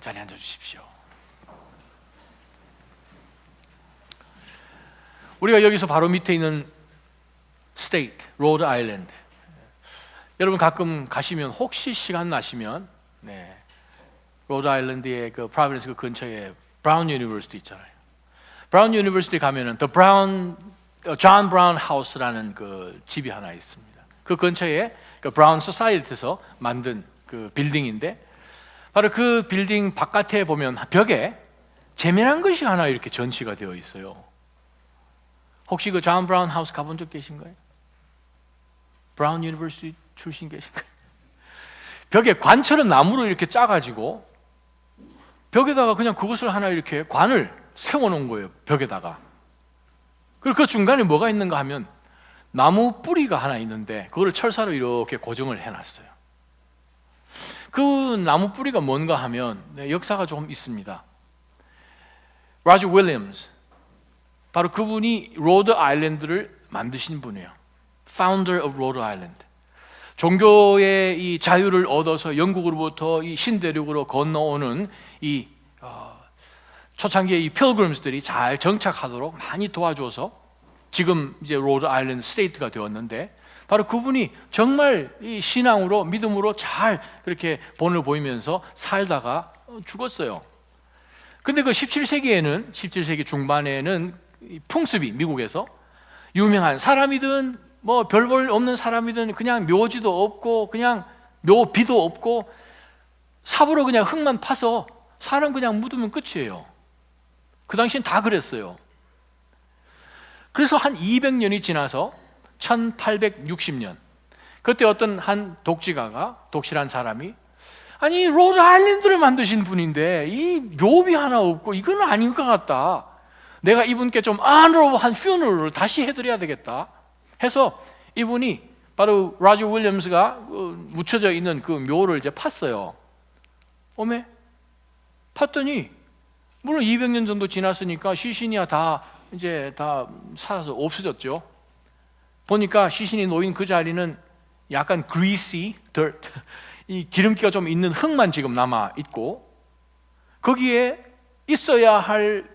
자리에 앉아 주십시오. 우리가 여기서 바로 밑에 있는 스테이트, 로드 아일랜드. 여러분 가끔 가시면 혹시 시간 나시면 로드 아일랜드의 그 프로비던스 그 근처에 브라운 유니버시티 있잖아요. 브라운 유니버시티 가면은 존 브라운 하우스라는 그 집이 하나 있습니다. 그 근처에 그 브라운 소사이어티에서 만든 그 빌딩인데, 바로 그 빌딩 바깥에 보면 벽에 재미난 것이 하나 이렇게 전시가 되어 있어요. 혹시 그 존 브라운 하우스 가본 적 계신가요? 브라운 유니버시티 출신 계신가요? 벽에 관처럼 나무로 이렇게 짜가지고 벽에다가 그냥 그것을 하나 이렇게 관을 세워놓은 거예요. 벽에다가. 그리고 그 중간에 뭐가 있는가 하면 나무 뿌리가 하나 있는데 그거를 철사로 이렇게 고정을 해놨어요. 그 나무 뿌리가 뭔가 하면 역사가 좀 있습니다. 로저 윌리엄스, 바로 그분이 로드 아일랜드를 만드신 분이에요. Founder of Rhode Island. 종교의 이 자유를 얻어서 영국으로부터 이 신대륙으로 건너오는 이 초창기의 이 필그림스들이 잘 정착하도록 많이 도와줘서 지금 이제 로드 아일랜드 스테이트가 되었는데, 바로 그분이 정말 이 신앙으로 믿음으로 잘 그렇게 본을 보이면서 살다가 죽었어요. 근데 그 17세기 중반에는 풍습이 미국에서 유명한 사람이든 뭐 별 볼 없는 사람이든 그냥 묘지도 없고 그냥 묘비도 없고 삽으로 그냥 흙만 파서 사람 그냥 묻으면 끝이에요. 그 당시엔 다 그랬어요. 그래서 한 200년이 지나서 1860년, 그때 어떤 한 독실한 사람이, 아니 로드 아일랜드를 만드신 분인데 이 묘비 하나 없고 이건 아닌 것 같다, 내가 이분께 좀 honorable funeral을 다시 해드려야 되겠다 해서 이분이 바로 로저 윌리엄스가 묻혀져 있는 그 묘를 이제 팠어요. 오메 팠더니 물론 200년 정도 지났으니까 시신이야 다 이제 다 살아서 없어졌죠. 보니까 시신이 놓인 그 자리는 약간 greasy dirt, 이 기름기가 좀 있는 흙만 지금 남아 있고, 거기에 있어야 할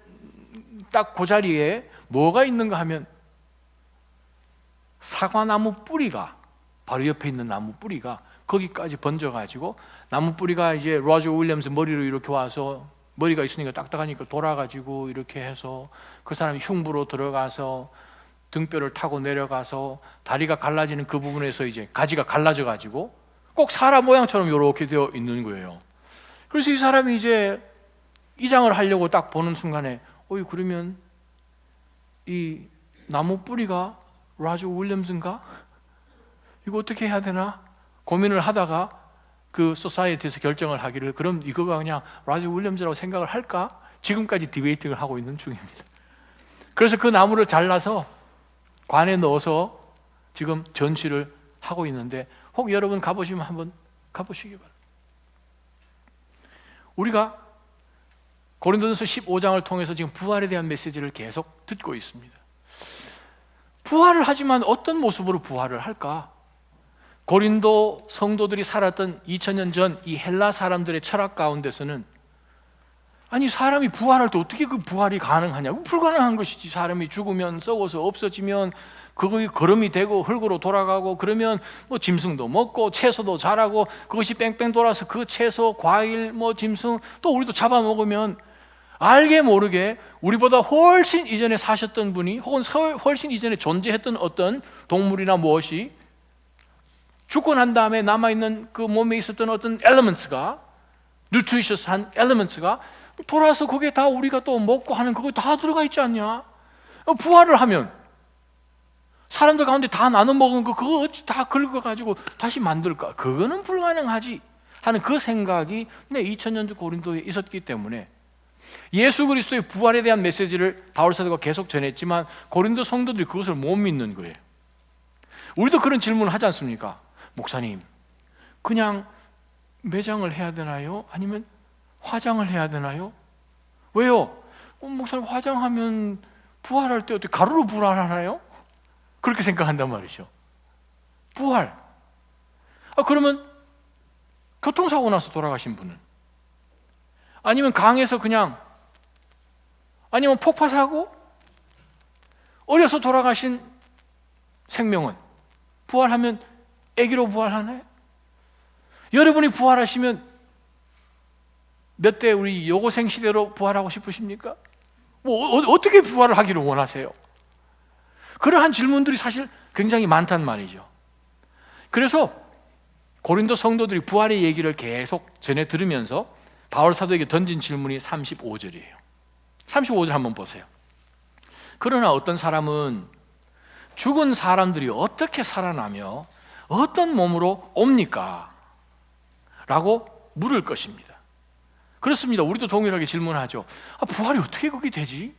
딱 그 자리에 뭐가 있는가 하면 사과나무 뿌리가, 바로 옆에 있는 나무 뿌리가 거기까지 번져가지고, 나무 뿌리가 이제 로저 윌리엄스 머리로 이렇게 와서, 머리가 있으니까 딱딱하니까 돌아가지고 이렇게 해서 그 사람이 흉부로 들어가서 등뼈를 타고 내려가서 다리가 갈라지는 그 부분에서 이제 가지가 갈라져 가지고 꼭 사람 모양처럼 이렇게 되어 있는 거예요. 그래서 이 사람이 이제 이장을 하려고 딱 보는 순간에, 그러면 이 나무 뿌리가 로저 윌리엄스인가? 이거 어떻게 해야 되나? 고민을 하다가 그 소사이어티에서 결정을 하기를, 그럼 이거가 그냥 로저 윌리엄스라고 생각을 할까? 지금까지 디베이팅을 하고 있는 중입니다. 그래서 그 나무를 잘라서 관에 넣어서 지금 전시를 하고 있는데, 혹 여러분 가보시면 한번 가보시기 바랍니다. 우리가 고린도전서 15장을 통해서 지금 부활에 대한 메시지를 계속 듣고 있습니다. 부활을 하지만 어떤 모습으로 부활을 할까? 고린도 성도들이 살았던 2000년 전 이 헬라 사람들의 철학 가운데서는, 아니 사람이 부활할 때 어떻게 그 부활이 가능하냐고, 불가능한 것이지. 사람이 죽으면 썩어서 없어지면 그것이 거름이 되고 흙으로 돌아가고, 그러면 뭐 짐승도 먹고 채소도 자라고, 그것이 뺑뺑 돌아서 그 채소, 과일, 뭐 짐승 또 우리도 잡아먹으면, 알게 모르게 우리보다 훨씬 이전에 사셨던 분이, 혹은 훨씬 이전에 존재했던 어떤 동물이나 무엇이 죽고 난 다음에 남아있는 그 몸에 있었던 어떤 엘리먼트가, 뉴트리셔스한 엘리먼트가 돌아서 거기에 다 우리가 또 먹고 하는 그거 다 들어가 있지 않냐? 부활을 하면 사람들 가운데 다 나눠 먹은 거 그거 어찌 다 긁어가지고 다시 만들까? 그거는 불가능하지 하는 그 생각이 2000년 전 고린도에 있었기 때문에 예수 그리스도의 부활에 대한 메시지를 바울 사도가 계속 전했지만 고린도 성도들이 그것을 못 믿는 거예요. 우리도 그런 질문을 하지 않습니까? 목사님, 그냥 매장을 해야 되나요? 아니면 화장을 해야 되나요? 왜요? 목사님, 화장하면 부활할 때 어떻게 가루로 부활하나요? 그렇게 생각한단 말이죠. 부활. 그러면 교통사고 나서 돌아가신 분은, 아니면 강에서 그냥, 아니면 폭파사고? 어려서 돌아가신 생명은 부활하면 아기로 부활하나요? 여러분이 부활하시면 몇 대 우리 여고생 시대로 부활하고 싶으십니까? 어떻게 부활을 하기를 원하세요? 그러한 질문들이 사실 굉장히 많단 말이죠. 그래서 고린도 성도들이 부활의 얘기를 계속 전해 들으면서 바울 사도에게 던진 질문이 35절이에요. 35절 한번 보세요. 그러나 어떤 사람은 죽은 사람들이 어떻게 살아나며 어떤 몸으로 옵니까? 라고 물을 것입니다. 그렇습니다. 우리도 동일하게 질문하죠. 부활이 어떻게 거기 되지?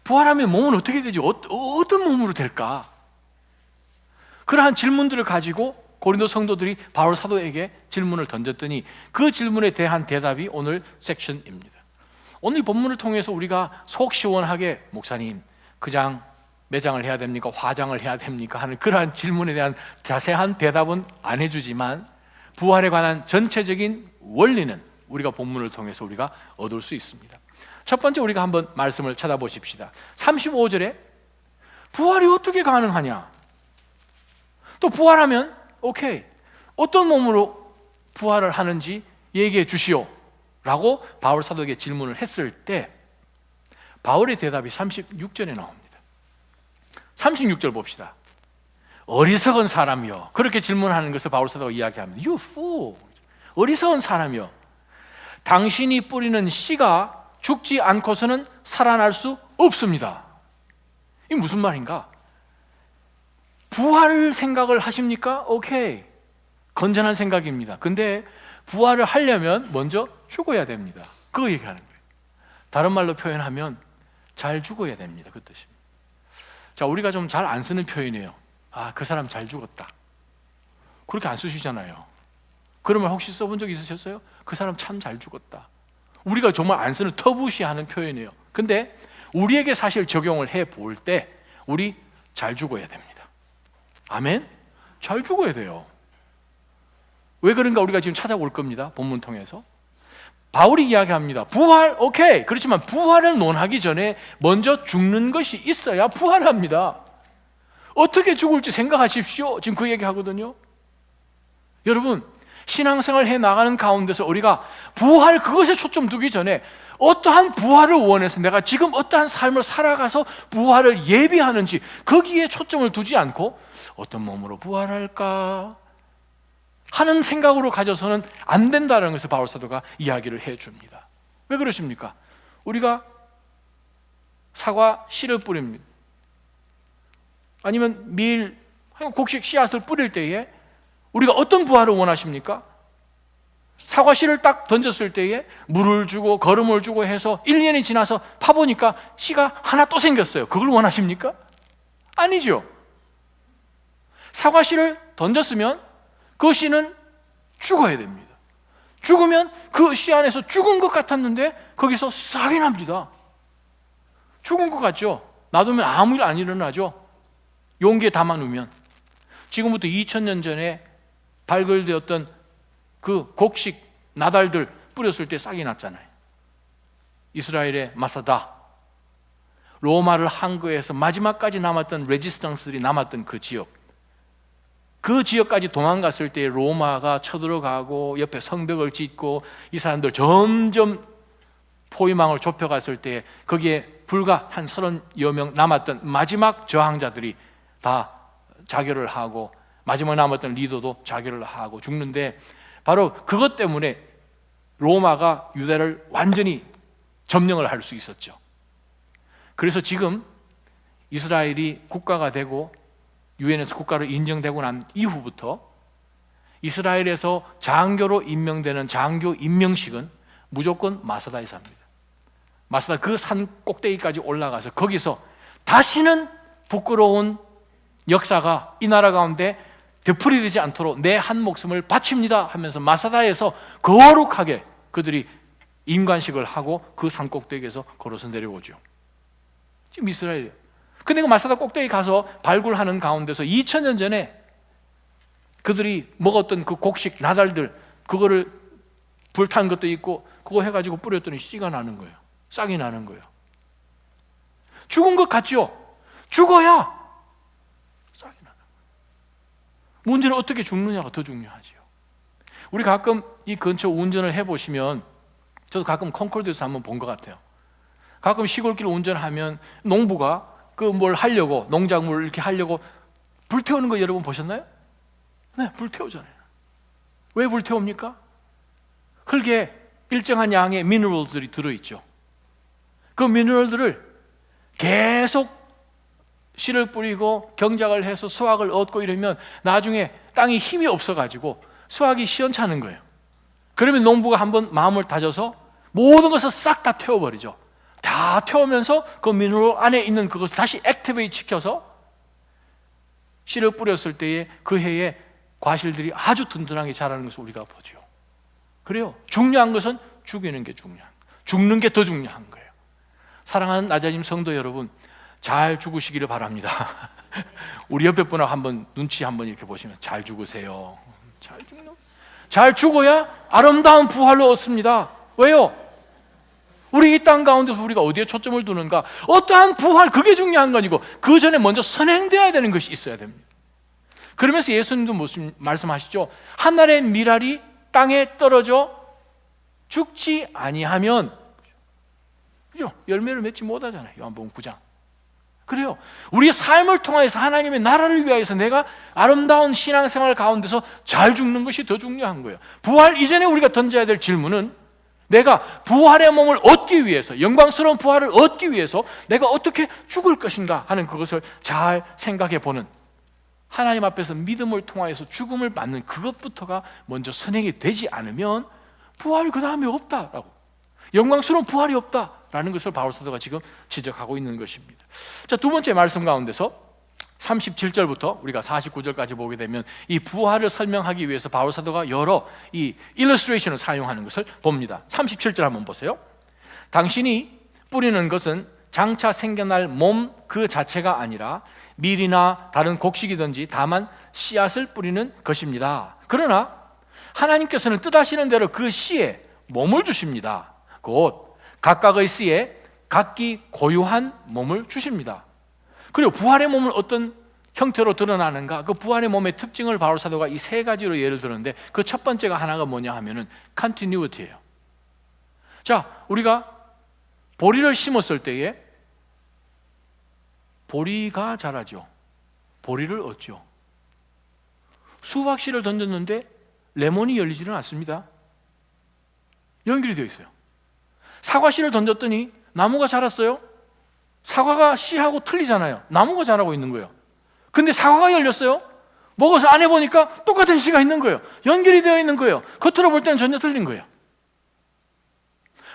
부활하면 몸은 어떻게 되지? 어떤 몸으로 될까? 그러한 질문들을 가지고 고린도 성도들이 바울 사도에게 질문을 던졌더니 그 질문에 대한 대답이 오늘 섹션입니다. 오늘 본문을 통해서 우리가 속 시원하게 목사님 그 장 매장을 해야 됩니까? 화장을 해야 됩니까? 하는 그러한 질문에 대한 자세한 대답은 안 해주지만 부활에 관한 전체적인 원리는 우리가 본문을 통해서 우리가 얻을 수 있습니다. 첫 번째 우리가 한번 말씀을 찾아보십시다. 35절에 부활이 어떻게 가능하냐? 또 부활하면 오케이, 어떤 몸으로 부활을 하는지 얘기해 주시오 라고 바울 사도에게 질문을 했을 때 바울의 대답이 36절에 나옵니다. 36절 봅시다. 어리석은 사람이여, 그렇게 질문하는 것을 바울 사도가 이야기합니다. You fool, 어리석은 사람이여, 당신이 뿌리는 씨가 죽지 않고서는 살아날 수 없습니다. 이게 무슨 말인가? 부활 생각을 하십니까? 오케이, 건전한 생각입니다. 근데 부활을 하려면 먼저 죽어야 됩니다. 그거 얘기하는 거예요. 다른 말로 표현하면 잘 죽어야 됩니다. 그 뜻입니다. 자, 우리가 좀 잘 안 쓰는 표현이에요. 그 사람 잘 죽었다. 그렇게 안 쓰시잖아요. 그러면 혹시 써본 적 있으셨어요? 그 사람 참 잘 죽었다. 우리가 정말 안 쓰는 터부시하는 표현이에요. 근데 우리에게 사실 적용을 해볼 때 우리 잘 죽어야 됩니다. 아멘? 잘 죽어야 돼요. 왜 그런가 우리가 지금 찾아올 겁니다. 본문 통해서 바울이 이야기합니다. 부활, 오케이. 그렇지만 부활을 논하기 전에 먼저 죽는 것이 있어야 부활합니다. 어떻게 죽을지 생각하십시오. 지금 그 얘기 하거든요. 여러분, 신앙생활 해 나가는 가운데서 우리가 부활, 그것에 초점 두기 전에 어떠한 부활을 원해서 내가 지금 어떠한 삶을 살아가서 부활을 예비하는지 거기에 초점을 두지 않고 어떤 몸으로 부활할까 하는 생각으로 가져서는 안 된다는 것을 바울 사도가 이야기를 해줍니다. 왜 그러십니까? 우리가 사과 씨를 뿌립니다. 아니면 밀, 곡식 씨앗을 뿌릴 때에 우리가 어떤 부활을 원하십니까? 사과 씨를 딱 던졌을 때에 물을 주고 거름을 주고 해서 1년이 지나서 파보니까 씨가 하나 또 생겼어요. 그걸 원하십니까? 아니죠. 사과 씨를 던졌으면 그 씨는 죽어야 됩니다. 죽으면 그 씨 안에서 죽은 것 같았는데 거기서 싹이 납니다. 죽은 것 같죠? 놔두면 아무 일 안 일어나죠? 용기에 담아놓으면. 지금부터 2000년 전에 발굴되었던 그 곡식 나달들 뿌렸을 때 싹이 났잖아요. 이스라엘의 마사다, 로마를 항거해서 마지막까지 남았던 레지스탕스들이 남았던 그 지역, 그 지역까지 도망갔을 때 로마가 쳐들어가고 옆에 성벽을 짓고 이 사람들 점점 포위망을 좁혀갔을 때 거기에 불과 한 30여 명 남았던 마지막 저항자들이 다 자결을 하고 마지막 남았던 리더도 자결을 하고 죽는데 바로 그것 때문에 로마가 유대를 완전히 점령을 할 수 있었죠. 그래서 지금 이스라엘이 국가가 되고 유엔에서 국가로 인정되고 난 이후부터 이스라엘에서 장교로 임명되는 장교 임명식은 무조건 마사다에서 합니다. 마사다 그 산 꼭대기까지 올라가서 거기서 다시는 부끄러운 역사가 이 나라 가운데 되풀이되지 않도록 내 한 목숨을 바칩니다 하면서 마사다에서 거룩하게 그들이 임관식을 하고 그 산 꼭대기에서 걸어서 내려오죠. 지금 이스라엘이에요. 근데 그 마사다 꼭대기 가서 발굴하는 가운데서 2000년 전에 그들이 먹었던 그 곡식 나달들 그거를 불탄 것도 있고 그거 해가지고 뿌렸더니 씨가 나는 거예요. 싹이 나는 거예요. 죽은 것 같죠? 죽어야 싹이 나는 거예요. 문제는 어떻게 죽느냐가 더 중요하죠. 우리 가끔 이 근처 운전을 해보시면, 저도 가끔 컨코르드에서 한번 본 것 같아요. 가끔 시골길 운전하면 농부가 그 뭘 하려고, 농작물 이렇게 하려고 불태우는 거 여러분 보셨나요? 네, 불태우잖아요. 왜 불태웁니까? 흙에 일정한 양의 미네랄들이 들어있죠. 그 미네랄들을 계속 씨를 뿌리고 경작을 해서 수확을 얻고 이러면 나중에 땅이 힘이 없어가지고 수확이 시원찮은 거예요. 그러면 농부가 한번 마음을 다져서 모든 것을 싹 다 태워버리죠. 다 태우면서 그 미네랄 안에 있는 그것을 다시 액티베이트 시켜서 씨를 뿌렸을 때에 그 해에 과실들이 아주 든든하게 자라는 것을 우리가 보죠. 그래요. 중요한 것은 죽이는 게 중요한, 죽는 게 더 중요한 거예요. 사랑하는 나자님 성도 여러분, 잘 죽으시기를 바랍니다. 우리 옆에 분하고 한번 눈치 한번 이렇게 보시면 잘 죽으세요. 잘 죽어야 아름다운 부활로 얻습니다. 왜요? 우리 이 땅 가운데서 우리가 어디에 초점을 두는가? 어떠한 부활, 그게 중요한 건 아니고 그 전에 먼저 선행되어야 되는 것이 있어야 됩니다. 그러면서 예수님도 무슨 말씀하시죠? 하늘의 밀알이 땅에 떨어져 죽지 아니하면, 그죠? 열매를 맺지 못하잖아요. 요한복음 9장. 그래요. 우리의 삶을 통해서 하나님의 나라를 위하여서 내가 아름다운 신앙생활 가운데서 잘 죽는 것이 더 중요한 거예요. 부활 이전에 우리가 던져야 될 질문은, 내가 부활의 몸을 얻기 위해서, 영광스러운 부활을 얻기 위해서 내가 어떻게 죽을 것인가 하는 그것을 잘 생각해 보는, 하나님 앞에서 믿음을 통하여서 죽음을 받는 그것부터가 먼저 선행이 되지 않으면 부활 그 다음에 없다라고, 영광스러운 부활이 없다라는 것을 바울 사도가 지금 지적하고 있는 것입니다. 자, 두 번째 말씀 가운데서 37절부터 우리가 49절까지 보게 되면 이 부활을 설명하기 위해서 바울 사도가 여러 이 일러스트레이션을 사용하는 것을 봅니다. 37절 한번 보세요. 당신이 뿌리는 것은 장차 생겨날 몸 그 자체가 아니라 밀이나 다른 곡식이든지 다만 씨앗을 뿌리는 것입니다. 그러나 하나님께서는 뜻하시는 대로 그 씨에 몸을 주십니다. 곧 각각의 씨에 각기 고유한 몸을 주십니다. 그리고 부활의 몸은 어떤 형태로 드러나는가? 그 부활의 몸의 특징을 바울 사도가 이 세 가지로 예를 들었는데, 그 첫 번째가 하나가 뭐냐 하면은 continuity예요. 자, 우리가 보리를 심었을 때에 보리가 자라죠. 보리를 얻죠. 수박씨를 던졌는데 레몬이 열리지는 않습니다. 연결이 되어 있어요. 사과씨를 던졌더니 나무가 자랐어요. 사과가 씨하고 틀리잖아요. 나무가 자라고 있는 거예요. 근데 사과가 열렸어요. 먹어서 안에 보니까 똑같은 씨가 있는 거예요. 연결이 되어 있는 거예요. 겉으로 볼 때는 전혀 틀린 거예요.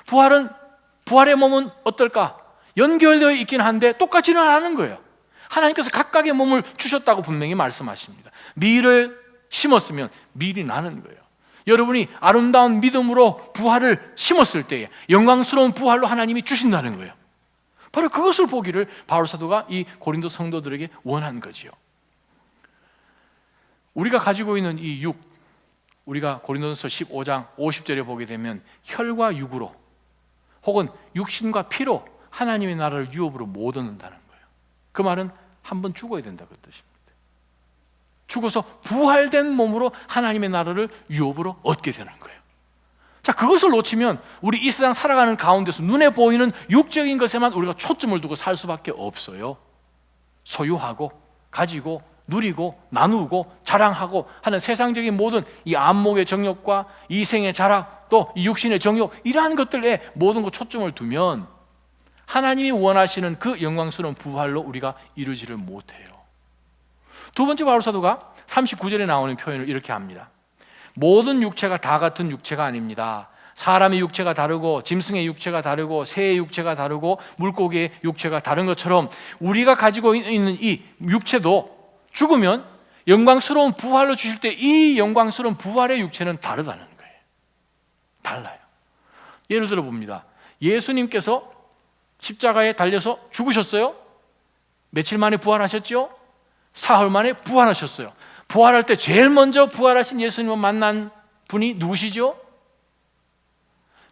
부활의 몸은 어떨까? 연결되어 있긴 한데 똑같지는 않은 거예요. 하나님께서 각각의 몸을 주셨다고 분명히 말씀하십니다. 밀을 심었으면 밀이 나는 거예요. 여러분이 아름다운 믿음으로 부활을 심었을 때에 영광스러운 부활로 하나님이 주신다는 거예요. 바로 그것을 보기를 바울 사도가 이 고린도 성도들에게 원한 거지요. 우리가 가지고 있는 이 육, 우리가 고린도전서 15장 50절에 보게 되면 혈과 육으로 혹은 육신과 피로 하나님의 나라를 유업으로 못 얻는다는 거예요. 그 말은 한번 죽어야 된다는 뜻입니다. 죽어서 부활된 몸으로 하나님의 나라를 유업으로 얻게 되는 거예요. 자, 그것을 놓치면 우리 이 세상 살아가는 가운데서 눈에 보이는 육적인 것에만 우리가 초점을 두고 살 수밖에 없어요. 소유하고 가지고 누리고 나누고 자랑하고 하는 세상적인 모든 이 안목의 정욕과 이생의 자랑, 또 이 육신의 정욕, 이러한 것들에 모든 것 초점을 두면 하나님이 원하시는 그 영광스러운 부활로 우리가 이루지를 못해요. 두 번째 바울 사도가 39절에 나오는 표현을 이렇게 합니다. 모든 육체가 다 같은 육체가 아닙니다. 사람의 육체가 다르고 짐승의 육체가 다르고 새의 육체가 다르고 물고기의 육체가 다른 것처럼 우리가 가지고 있는 이 육체도 죽으면 영광스러운 부활로 주실 때 이 영광스러운 부활의 육체는 다르다는 거예요. 달라요. 예를 들어 봅니다. 예수님께서 십자가에 달려서 죽으셨어요. 며칠 만에 부활하셨죠? 사흘 만에 부활하셨어요. 부활할 때 제일 먼저 부활하신 예수님을 만난 분이 누구시죠?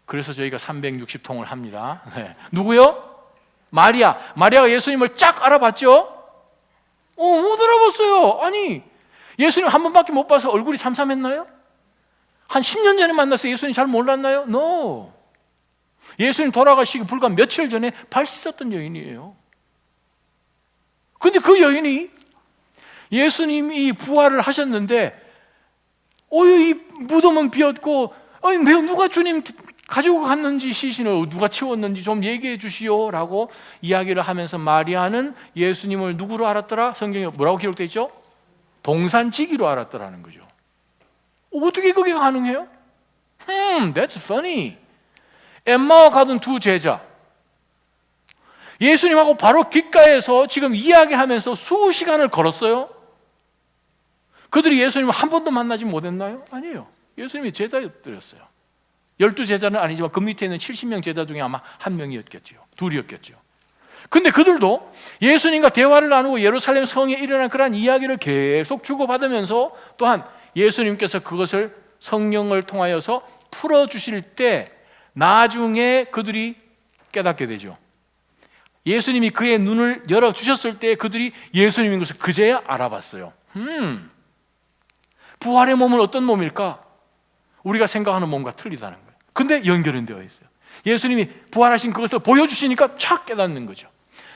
그래서 저희가 360통을 합니다. 네. 누구요? 마리아. 마리아가 예수님을 쫙 알아봤죠? 못 알아봤어요. 아니, 예수님 한 번밖에 못 봐서 얼굴이 삼삼했나요? 한 10년 전에 만나서 예수님 잘 몰랐나요? No. 예수님 돌아가시기 불과 며칠 전에 발 씻었던 여인이에요. 근데 그 여인이 예수님이 부활을 하셨는데 이 무덤은 비었고 누가 주님 가지고 갔는지 시신을 누가 치웠는지 좀 얘기해 주시오라고 이야기를 하면서 마리아는 예수님을 누구로 알았더라? 성경에 뭐라고 기록되어 있죠? 동산지기로 알았더라는 거죠. 어떻게 그게 가능해요? That's funny. 엠마와 가던 두 제자, 예수님하고 바로 귓가에서 지금 이야기하면서 수시간을 걸었어요. 그들이 예수님을 한 번도 만나지 못했나요? 아니에요. 예수님이 제자였어요. 12제자는 아니지만 그 밑에 있는 70명 제자 중에 아마 한 명이었겠죠. 둘이었겠죠. 근데 그들도 예수님과 대화를 나누고 예루살렘 성에 일어난 그러한 이야기를 계속 주고받으면서 또한 예수님께서 그것을 성령을 통하여서 풀어주실 때 나중에 그들이 깨닫게 되죠. 예수님이 그의 눈을 열어주셨을 때 그들이 예수님인 것을 그제야 알아봤어요. 부활의 몸은 어떤 몸일까? 우리가 생각하는 몸과 틀리다는 거예요. 근데 연결은 되어 있어요. 예수님이 부활하신 그것을 보여주시니까 착 깨닫는 거죠.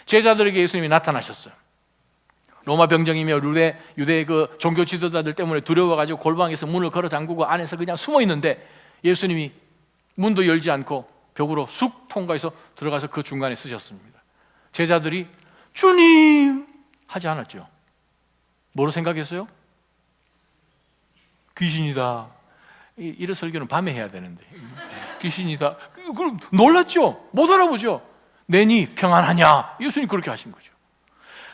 제자들에게 예수님이 나타나셨어요. 로마 병정이며 유대 그 종교 지도자들 때문에 두려워가지고 골방에서 문을 걸어 잠그고 안에서 그냥 숨어 있는데 예수님이 문도 열지 않고 벽으로 쑥 통과해서 들어가서 그 중간에 쓰셨습니다. 제자들이 주님 하지 않았죠. 뭐로 생각했어요? 귀신이다. 이런 설교는 밤에 해야 되는데 귀신이다. 그럼 놀랐죠. 못 알아보죠. 내니 평안하냐? 예수님 그렇게 하신 거죠.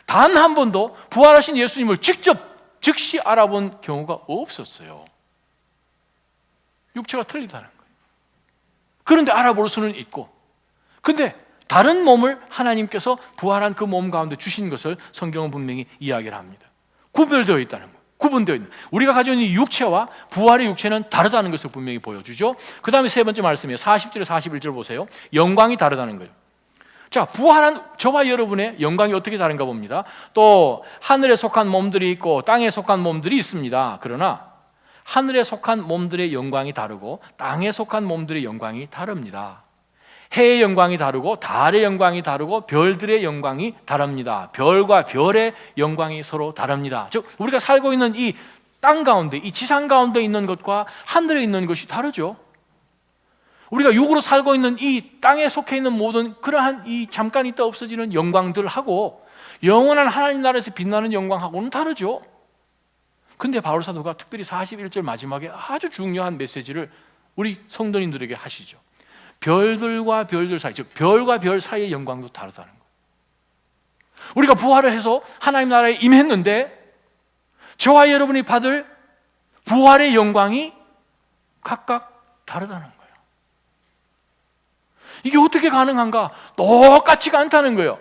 단 한 번도 부활하신 예수님을 직접 즉시 알아본 경우가 없었어요. 육체가 틀리다는 거예요. 그런데 알아볼 수는 있고, 근데 다른 몸을 하나님께서 부활한 그 몸 가운데 주신 것을 성경은 분명히 이야기를 합니다. 구별되어 있다는 거예요. 구분되어 있는, 우리가 가지고 있는 육체와 부활의 육체는 다르다는 것을 분명히 보여주죠. 그 다음에 세 번째 말씀이에요. 40절에 41절 보세요. 영광이 다르다는 거예요. 자, 부활한 저와 여러분의 영광이 어떻게 다른가 봅니다. 또 하늘에 속한 몸들이 있고 땅에 속한 몸들이 있습니다. 그러나 하늘에 속한 몸들의 영광이 다르고 땅에 속한 몸들의 영광이 다릅니다. 해의 영광이 다르고 달의 영광이 다르고 별들의 영광이 다릅니다. 별과 별의 영광이 서로 다릅니다. 즉 우리가 살고 있는 이 땅 가운데, 이 지상 가운데 있는 것과 하늘에 있는 것이 다르죠. 우리가 육으로 살고 있는 이 땅에 속해 있는 모든 그러한 이 잠깐 있다 없어지는 영광들하고 영원한 하나님 나라에서 빛나는 영광하고는 다르죠. 근데 바울 사도가 특별히 41절 마지막에 아주 중요한 메시지를 우리 성도님들에게 하시죠. 별들과 별들 사이, 즉 별과 별 사이의 영광도 다르다는 거예요. 우리가 부활을 해서 하나님 나라에 임했는데 저와 여러분이 받을 부활의 영광이 각각 다르다는 거예요. 이게 어떻게 가능한가? 똑같지가 않다는 거예요.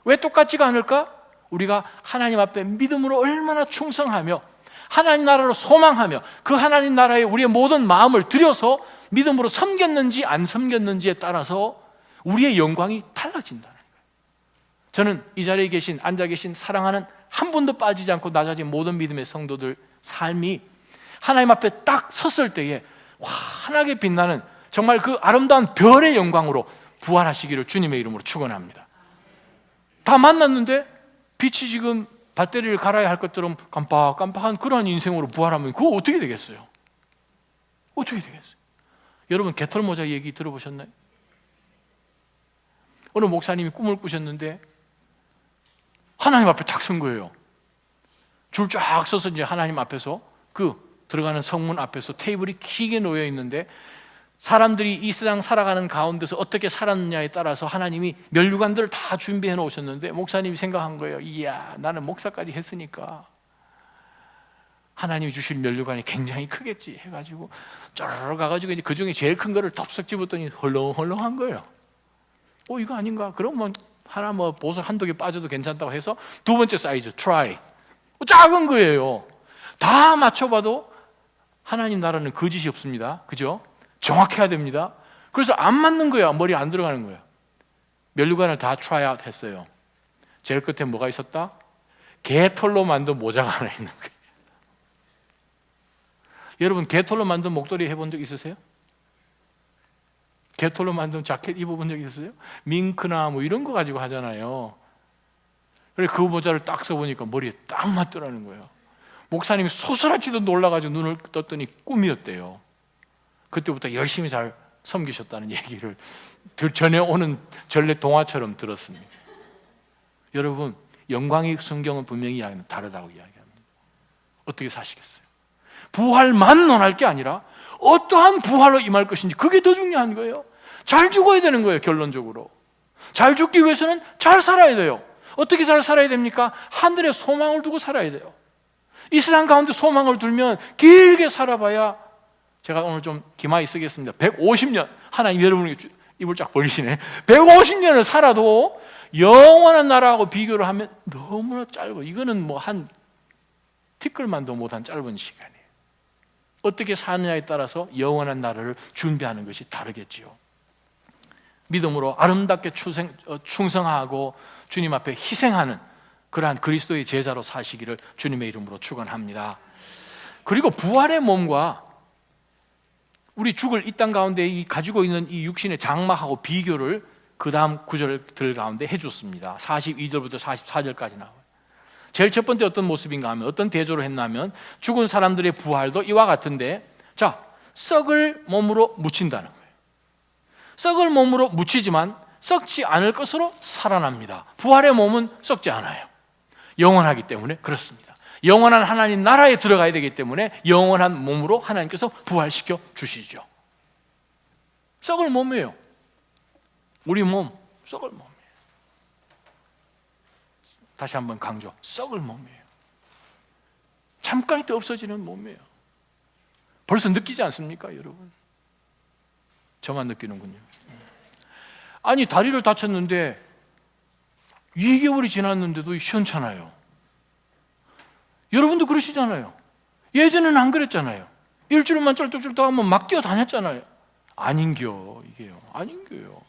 왜 똑같지가 않을까? 우리가 하나님 앞에 믿음으로 얼마나 충성하며 하나님 나라로 소망하며 그 하나님 나라에 우리의 모든 마음을 들여서 믿음으로 섬겼는지 안 섬겼는지에 따라서 우리의 영광이 달라진다는 거예요. 저는 이 자리에 계신, 앉아 계신 사랑하는 한 분도 빠지지 않고 낮아진 모든 믿음의 성도들 삶이 하나님 앞에 딱 섰을 때에 환하게 빛나는 정말 그 아름다운 별의 영광으로 부활하시기를 주님의 이름으로 축원합니다. 다 만났는데 빛이 지금 배터리를 갈아야 할 것처럼 깜빡깜빡한 그런 인생으로 부활하면 그거 어떻게 되겠어요? 어떻게 되겠어요? 여러분 개털모자 얘기 들어보셨나요? 어느 목사님이 꿈을 꾸셨는데 하나님 앞에 딱 선 거예요. 줄 쫙 서서 이제 하나님 앞에서 그 들어가는 성문 앞에서 테이블이 길게 놓여 있는데 사람들이 이 세상 살아가는 가운데서 어떻게 살았느냐에 따라서 하나님이 면류관들을 다 준비해 놓으셨는데 목사님이 생각한 거예요. 이야, 나는 목사까지 했으니까 하나님이 주실 면류관이 굉장히 크겠지 해가지고 쩌르르 가가지고 이제 그 중에 제일 큰 거를 덥석 집었더니 헐렁헐렁한 거예요. 이거 아닌가? 그럼 뭐 하나 뭐 보석 한두 개 빠져도 괜찮다고 해서 두 번째 사이즈 트라이, 작은 거예요. 다 맞춰봐도 하나님 나라는 거짓이 없습니다. 그죠? 정확해야 됩니다. 그래서 안 맞는 거야. 머리 안 들어가는 거야. 면류관을 다 트라이아웃 했어요. 제일 끝에 뭐가 있었다? 개털로 만든 모자가 하나 있는 거예요. 여러분, 개털로 만든 목도리 해본 적 있으세요? 개털로 만든 자켓 입어본 적 있으세요? 밍크나 뭐 이런 거 가지고 하잖아요. 그래, 그 모자를 딱 써보니까 머리에 딱 맞더라는 거예요. 목사님이 소스라치도 놀라가지고 눈을 떴더니 꿈이었대요. 그때부터 열심히 잘 섬기셨다는 얘기를 전해오는 전래 동화처럼 들었습니다. 여러분, 영광의 성경은 분명히 다르다고 이야기합니다. 어떻게 사시겠어요? 부활만 논할 게 아니라 어떠한 부활로 임할 것인지, 그게 더 중요한 거예요. 잘 죽어야 되는 거예요. 결론적으로 잘 죽기 위해서는 잘 살아야 돼요. 어떻게 잘 살아야 됩니까? 하늘에 소망을 두고 살아야 돼요. 이 세상 가운데 소망을 두면 길게 살아봐야, 제가 오늘 좀 기마이 쓰겠습니다. 150년, 하나님 여러분이 입을 쫙 벌리시네. 150년을 살아도 영원한 나라하고 비교를 하면 너무나 짧고, 이거는 뭐 한 티끌만도 못한 짧은 시간이에요. 어떻게 사느냐에 따라서 영원한 나라를 준비하는 것이 다르겠지요. 믿음으로 아름답게 충성하고 주님 앞에 희생하는 그러한 그리스도의 제자로 사시기를 주님의 이름으로 축원합니다. 그리고 부활의 몸과 우리 죽을 이 땅 가운데 가지고 있는 이 육신의 장막하고 비교를 그 다음 구절들 가운데 해줬습니다. 42절부터 44절까지 나와요. 제일 첫 번째 어떤 모습인가 하면, 어떤 대조를 했냐면, 죽은 사람들의 부활도 이와 같은데, 자, 썩을 몸으로 묻힌다는 거예요. 썩을 몸으로 묻히지만 썩지 않을 것으로 살아납니다. 부활의 몸은 썩지 않아요. 영원하기 때문에 그렇습니다. 영원한 하나님 나라에 들어가야 되기 때문에 영원한 몸으로 하나님께서 부활시켜 주시죠. 썩을 몸이에요. 우리 몸 썩을 몸이에요. 다시 한번 강조, 썩을 몸이에요. 잠깐 있다 없어지는 몸이에요. 벌써 느끼지 않습니까, 여러분? 저만 느끼는군요. 아니, 다리를 다쳤는데 2개월이 지났는데도 시원찮아요. 여러분도 그러시잖아요. 예전에는 안 그랬잖아요. 일주일만 쩔뚝쩔뚝 하면 막 뛰어다녔잖아요. 아닌겨, 이게요. 아닌겨요.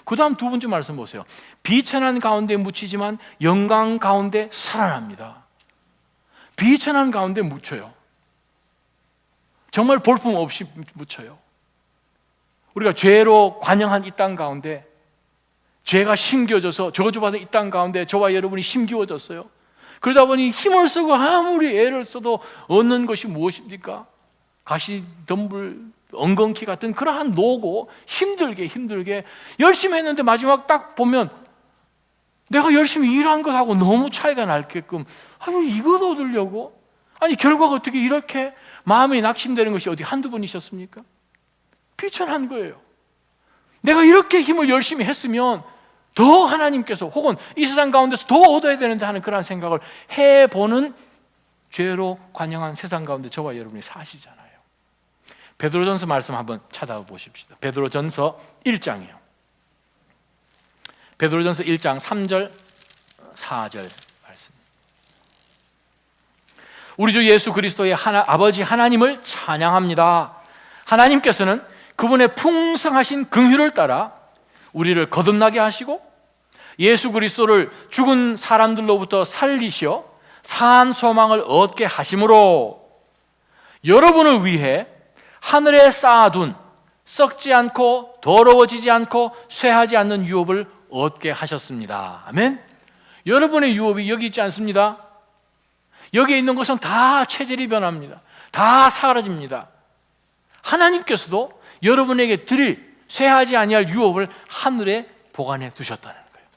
그 다음 두 번째 말씀 보세요. 비천한 가운데 묻히지만 영광 가운데 살아납니다. 비천한 가운데 묻혀요. 정말 볼품 없이 묻혀요. 우리가 죄로 관영한 이 땅 가운데, 죄가 심겨져서 저주받은 이 땅 가운데 저와 여러분이 심기워졌어요. 그러다 보니 힘을 쓰고 아무리 애를 써도 얻는 것이 무엇입니까? 가시덤불, 엉겅퀴 같은 그러한 노고, 힘들게 열심히 했는데 마지막 딱 보면 내가 열심히 일한 것하고 너무 차이가 날게끔, 아유, 이것 얻으려고? 아니, 결과가 어떻게 이렇게 마음이 낙심되는 것이 어디 한두 번이셨습니까? 비천한 거예요. 내가 이렇게 힘을 열심히 했으면 더 하나님께서, 혹은 이 세상 가운데서 더 얻어야 되는데 하는 그런 생각을 해보는 죄로 관영한 세상 가운데 저와 여러분이 사시잖아요. 베드로전서 말씀 한번 찾아보십시다. 베드로전서 1장이에요. 베드로전서 1장 3절 4절 말씀. 우리 주 예수 그리스도의 아버지 하나님을 찬양합니다. 하나님께서는 그분의 풍성하신 긍휼을 따라 우리를 거듭나게 하시고 예수 그리스도를 죽은 사람들로부터 살리시어 산 소망을 얻게 하심으로 여러분을 위해 하늘에 쌓아둔 썩지 않고 더러워지지 않고 쇠하지 않는 유업을 얻게 하셨습니다. 아멘. 여러분의 유업이 여기 있지 않습니다. 여기에 있는 것은 다 체질이 변합니다. 다 사라집니다. 하나님께서도 여러분에게 드릴 쇠하지 아니할 유업을 하늘에 보관해 두셨다는 거예요.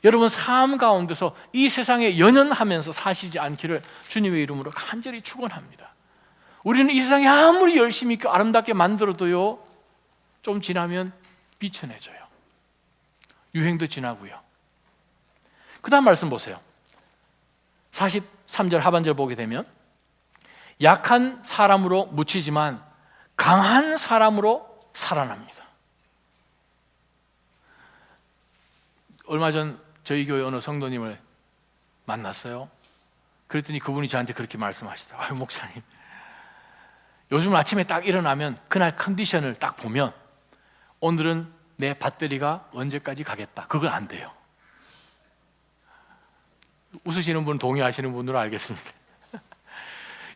여러분, 삶 가운데서 이 세상에 연연하면서 사시지 않기를 주님의 이름으로 간절히 축원합니다. 우리는 이 세상에 아무리 열심히 있고 아름답게 만들어도요, 좀 지나면 비천해져요. 유행도 지나고요. 그 다음 말씀 보세요. 43절 하반절 보게 되면, 약한 사람으로 묻히지만 강한 사람으로 살아납니다. 얼마 전 저희 교회 어느 성도님을 만났어요. 그랬더니 그분이 저한테 그렇게 말씀하시더라고요. 목사님, 요즘 아침에 딱 일어나면 그날 컨디션을 딱 보면 오늘은 내 배터리가 언제까지 가겠다. 그건 안 돼요. 웃으시는 분, 동의하시는 분들은 알겠습니다.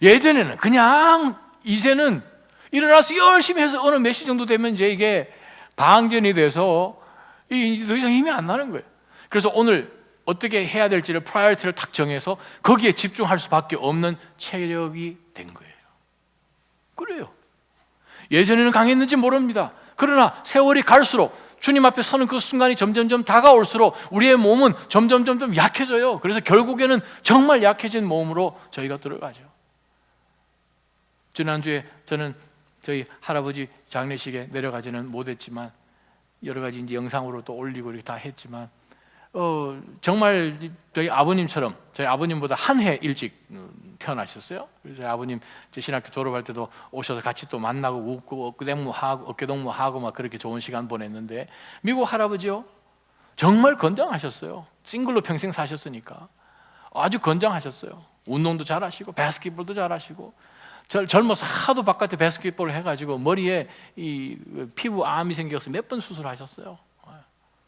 예전에는 그냥, 이제는 일어나서 열심히 해서 어느 몇 시 정도 되면 이제 이게 방전이 돼서 이제 더 이상 힘이 안 나는 거예요. 그래서 오늘 어떻게 해야 될지를 프라이어티를 딱 정해서 거기에 집중할 수밖에 없는 체력이 된 거예요. 그래요. 예전에는 강했는지 모릅니다. 그러나 세월이 갈수록 주님 앞에 서는 그 순간이 점점점 다가올수록 우리의 몸은 점점 약해져요. 그래서 결국에는 정말 약해진 몸으로 저희가 들어가죠. 지난주에 저는 저희 할아버지 장례식에 내려가지는 못했지만 여러 가지 이제 영상으로 또 올리고 이렇게 다 했지만 정말 저희 아버님처럼, 저희 아버님보다 한 해 일찍 태어나셨어요. 그래서 저희 아버님 제 신학교 졸업할 때도 오셔서 같이 또 만나고 웃고 어깨동무하고 막 그렇게 좋은 시간 보냈는데, 미국 할아버지요 정말 건장하셨어요. 싱글로 평생 사셨으니까 아주 건장하셨어요. 운동도 잘하시고 바스켓볼도 잘하시고, 젊어서 하도 바깥에 바스켓볼을 해가지고 머리에 이 피부 암이 생겨서 몇 번 수술하셨어요.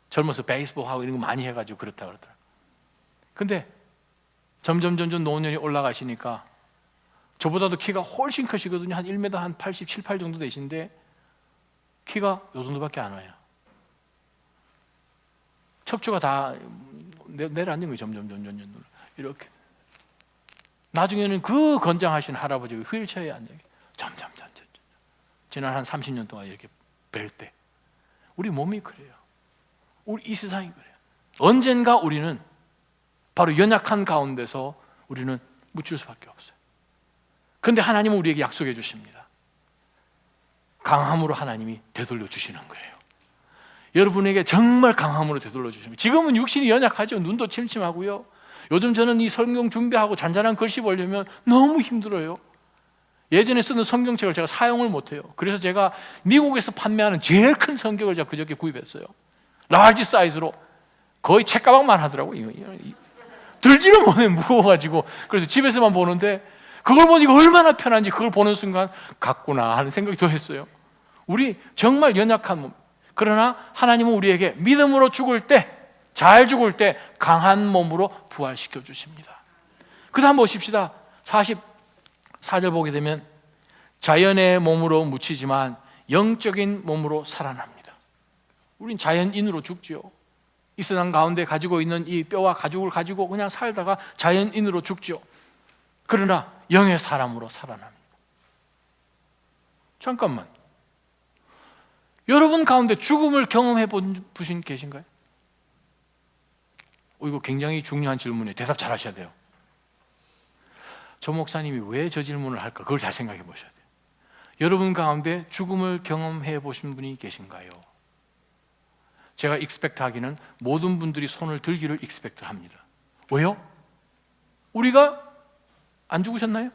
젊어서 베이스볼하고 이런 거 많이 해가지고 그렇다 그러더라고요. 근데 점점 노년이 올라가시니까 저보다도 키가 훨씬 크시거든요. 한 1m 한 87, 8 정도 되신데 키가 요 정도밖에 안 와요. 척추가 다 내려앉는 거예요. 점점 이렇게. 나중에는 그 건장하신 할아버지가 휠체어에 앉아 점점 지난 한 30년 동안 이렇게 뵐 때 우리 몸이 그래요. 우리 이 세상이 그래요. 언젠가 우리는 바로 연약한 가운데서 우리는 묻힐 수밖에 없어요. 그런데 하나님은 우리에게 약속해 주십니다. 강함으로 하나님이 되돌려 주시는 거예요. 여러분에게 정말 강함으로 되돌려 주십니다. 지금은 육신이 연약하죠. 눈도 침침하고요. 요즘 저는 이 성경 준비하고 잔잔한 글씨 보려면 너무 힘들어요. 예전에 쓰는 성경책을 제가 사용을 못해요. 그래서 제가 미국에서 판매하는 제일 큰 성경을 제가 그저께 구입했어요. 라지 사이즈로. 거의 책가방만 하더라고요. 들지를 못해, 무거워가지고. 그래서 집에서만 보는데 그걸 보니까 얼마나 편한지, 그걸 보는 순간 같구나 하는 생각이 더 했어요. 우리 정말 연약한 몸. 그러나 하나님은 우리에게 믿음으로 죽을 때, 잘 죽을 때 강한 몸으로 부활시켜 주십니다. 그 다음 보십시다. 44절 보게 되면 자연의 몸으로 묻히지만 영적인 몸으로 살아납니다. 우린 자연인으로 죽지요. 이 세상 가운데 가지고 있는 이 뼈와 가죽을 가지고 그냥 살다가 자연인으로 죽지요. 그러나 영의 사람으로 살아납니다. 잠깐만, 여러분 가운데 죽음을 경험해 보신 계신가요? 이거 굉장히 중요한 질문이에요. 대답 잘 하셔야 돼요. 조 목사님이 왜 저 질문을 할까? 그걸 잘 생각해 보셔야 돼요. 여러분 가운데 죽음을 경험해 보신 분이 계신가요? 제가 익스펙트 하기는 모든 분들이 손을 들기를 익스펙트 합니다. 왜요? 우리가 안 죽으셨나요?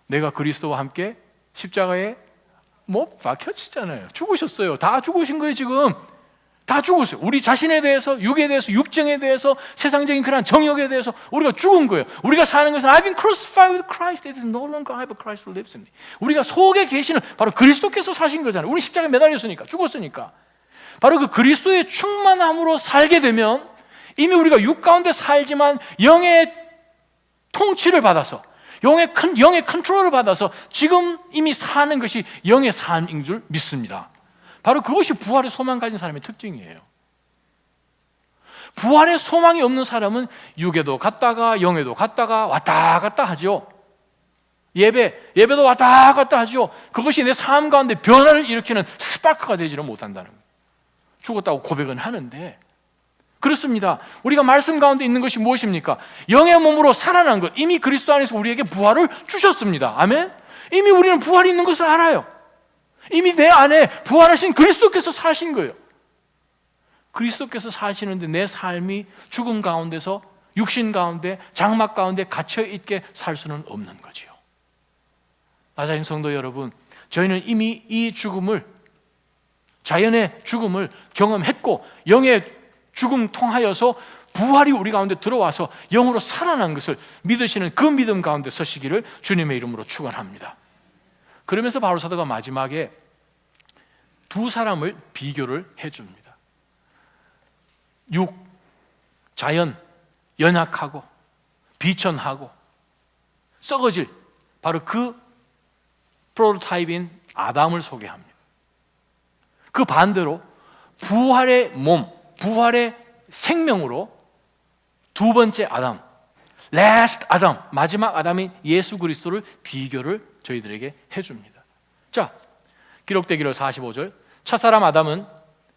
내가 그리스도와 함께 십자가에 못 박혀지잖아요. 죽으셨어요. 다 죽으신 거예요. 지금 다 죽었어요. 우리 자신에 대해서, 육에 대해서, 육정에 대해서, 세상적인 그런 정욕에 대해서 우리가 죽은 거예요. 우리가 사는 것은 I've been crucified with Christ. It is no longer I but Christ who lives in me. 우리가 속에 계시는 바로 그리스도께서 사신 거잖아요. 우리 십자가에 매달렸으니까, 죽었으니까. 바로 그 그리스도의 충만함으로 살게 되면 이미 우리가 육 가운데 살지만 영의 통치를 받아서, 영의 컨트롤을 받아서 지금 이미 사는 것이 영의 삶인 줄 믿습니다. 바로 그것이 부활의 소망 가진 사람의 특징이에요. 부활의 소망이 없는 사람은 육에도 갔다가 영에도 갔다가 왔다 갔다 하죠. 예배도 왔다 갔다 하죠. 그것이 내 삶 가운데 변화를 일으키는 스파크가 되지는 못한다는 거예요. 죽었다고 고백은 하는데, 그렇습니다. 우리가 말씀 가운데 있는 것이 무엇입니까? 영의 몸으로 살아난 것, 이미 그리스도 안에서 우리에게 부활을 주셨습니다. 아멘. 이미 우리는 부활이 있는 것을 알아요. 이미 내 안에 부활하신 그리스도께서 사신 거예요. 그리스도께서 사시는데 내 삶이 죽음 가운데서, 육신 가운데, 장막 가운데 갇혀있게 살 수는 없는 거지요. 나자인 성도 여러분, 저희는 이미 이 죽음을, 자연의 죽음을 경험했고 영의 죽음 통하여서 부활이 우리 가운데 들어와서 영으로 살아난 것을 믿으시는 그 믿음 가운데 서시기를 주님의 이름으로 축원합니다. 그러면서 바울 사도가 마지막에 두 사람을 비교를 해줍니다. 육, 자연, 연약하고 비천하고 썩어질 바로 그 프로토타입인 아담을 소개합니다. 그 반대로 부활의 몸, 부활의 생명으로 두 번째 아담, last 아담, 마지막 아담인 예수 그리스도를 비교를 저희들에게 해줍니다. 자, 기록되기를 45절, 첫사람 아담은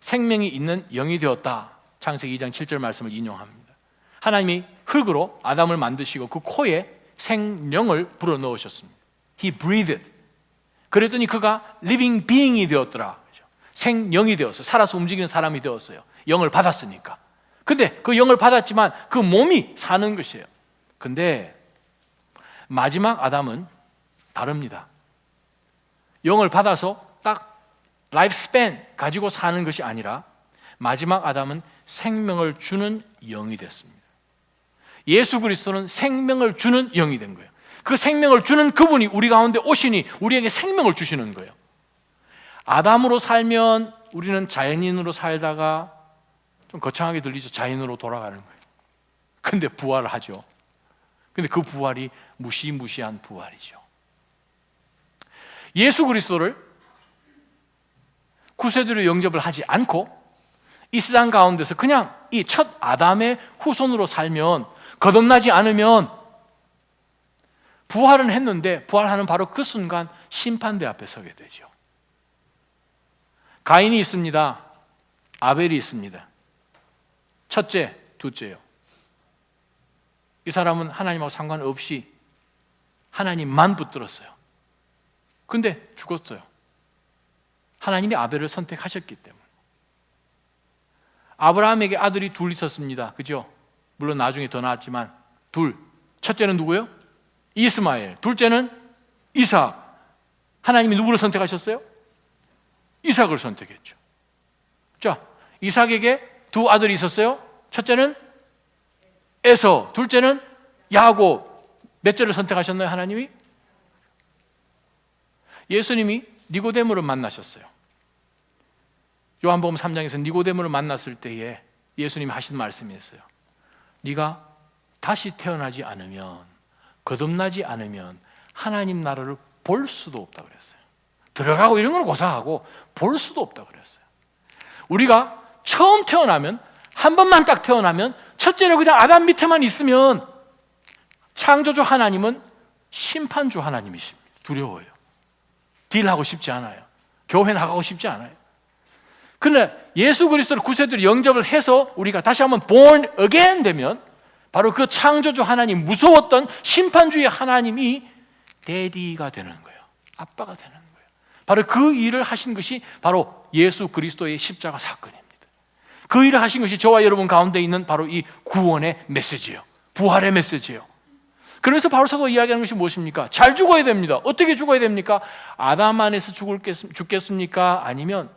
생명이 있는 영이 되었다. 창세기 2장 7절 말씀을 인용합니다. 하나님이 흙으로 아담을 만드시고 그 코에 생명을 불어넣으셨습니다. He breathed. 그랬더니 그가 living being이 되었더라. 생영이 되었어요. 살아서 움직이는 사람이 되었어요. 영을 받았으니까. 근데 그 영을 받았지만 그 몸이 사는 것이에요. 근데 마지막 아담은 다릅니다. 영을 받아서 딱 라이프 스팬 가지고 사는 것이 아니라 마지막 아담은 생명을 주는 영이 됐습니다. 예수 그리스도는 생명을 주는 영이 된 거예요. 그 생명을 주는 그분이 우리 가운데 오시니 우리에게 생명을 주시는 거예요. 아담으로 살면 우리는 자연인으로 살다가 좀 거창하게 들리죠. 자연으로 돌아가는 거예요. 근데 부활을 하죠. 근데 그 부활이 무시무시한 부활이죠. 예수 그리스도를 구세주로 영접을 하지 않고 이 세상 가운데서 그냥 이 첫 아담의 후손으로 살면, 거듭나지 않으면 부활은 했는데 부활하는 바로 그 순간 심판대 앞에 서게 되죠. 가인이 있습니다. 아벨이 있습니다. 첫째, 둘째요. 이 사람은 하나님하고 상관없이 하나님만 붙들었어요. 근데 죽었어요. 하나님이 아벨을 선택하셨기 때문에. 아브라함에게 아들이 둘 있었습니다. 그죠? 물론 나중에 더 낳았지만 둘. 첫째는 누구예요? 이스마엘. 둘째는 이삭. 하나님이 누구를 선택하셨어요? 이삭을 선택했죠. 자, 이삭에게 두 아들이 있었어요. 첫째는 에서, 둘째는 야곱. 몇째를 선택하셨나요, 하나님이? 예수님이 니고데모를 만나셨어요. 요한복음 3장에서 니고데모를 만났을 때에 예수님이 하신 말씀이 있어요. 네가 다시 태어나지 않으면, 거듭나지 않으면 하나님 나라를 볼 수도 없다 그랬어요. 들어가고 이런 걸 고사하고 볼 수도 없다 그랬어요. 우리가 처음 태어나면, 한 번만 딱 태어나면, 첫째로 그냥 아담 밑에만 있으면 창조주 하나님은 심판주 하나님이십니다. 두려워요. 딜하고 싶지 않아요. 교회 나가고 싶지 않아요. 그런데 예수 그리스도를 구세주로 영접을 해서 우리가 다시 한번 born again 되면 바로 그 창조주 하나님, 무서웠던 심판주의 하나님이 데디가 되는 거예요. 아빠가 되는 거예요. 바로 그 일을 하신 것이 바로 예수 그리스도의 십자가 사건입니다. 그 일을 하신 것이 저와 여러분 가운데 있는 바로 이 구원의 메시지예요. 부활의 메시지예요. 그래서 바울 사도가 이야기하는 것이 무엇입니까? 잘 죽어야 됩니다. 어떻게 죽어야 됩니까? 아담 안에서 죽겠습니까? 아니면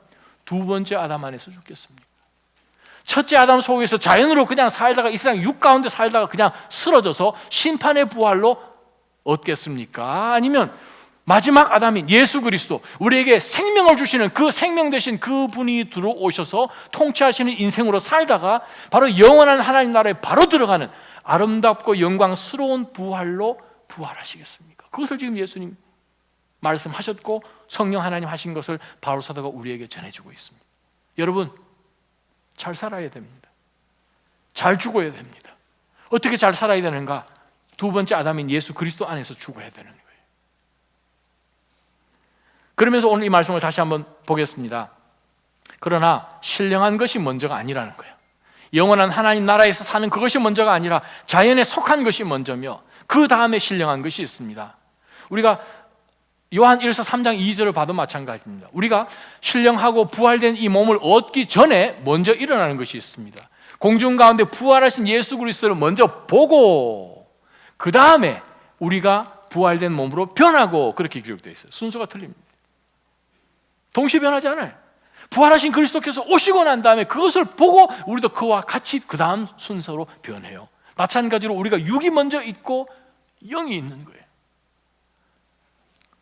두 번째 아담 안에서 죽겠습니까? 첫째 아담 속에서 자연으로 그냥 살다가 이 세상 육 가운데 살다가 그냥 쓰러져서 심판의 부활로 얻겠습니까? 아니면 마지막 아담인 예수 그리스도, 우리에게 생명을 주시는 그 생명 되신 그분이 들어오셔서 통치하시는 인생으로 살다가 바로 영원한 하나님 나라에 바로 들어가는 아름답고 영광스러운 부활로 부활하시겠습니까? 그것을 지금 예수님 말씀하셨고 성령 하나님 하신 것을 바울 사도가 우리에게 전해주고 있습니다. 여러분, 잘 살아야 됩니다. 잘 죽어야 됩니다. 어떻게 잘 살아야 되는가? 두 번째 아담인 예수 그리스도 안에서 죽어야 되는 거예요. 그러면서 오늘 이 말씀을 다시 한번 보겠습니다. 그러나 신령한 것이 먼저가 아니라는 거예요. 영원한 하나님 나라에서 사는 그것이 먼저가 아니라 자연에 속한 것이 먼저며 그 다음에 신령한 것이 있습니다. 우리가 요한 1서 3장 2절을 봐도 마찬가지입니다. 우리가 신령하고 부활된 이 몸을 얻기 전에 먼저 일어나는 것이 있습니다. 공중 가운데 부활하신 예수 그리스도를 먼저 보고 그 다음에 우리가 부활된 몸으로 변하고, 그렇게 기록되어 있어요. 순서가 틀립니다. 동시에 변하지 않아요. 부활하신 그리스도께서 오시고 난 다음에 그것을 보고 우리도 그와 같이 그 다음 순서로 변해요. 마찬가지로 우리가 육이 먼저 있고 영이 있는 거예요.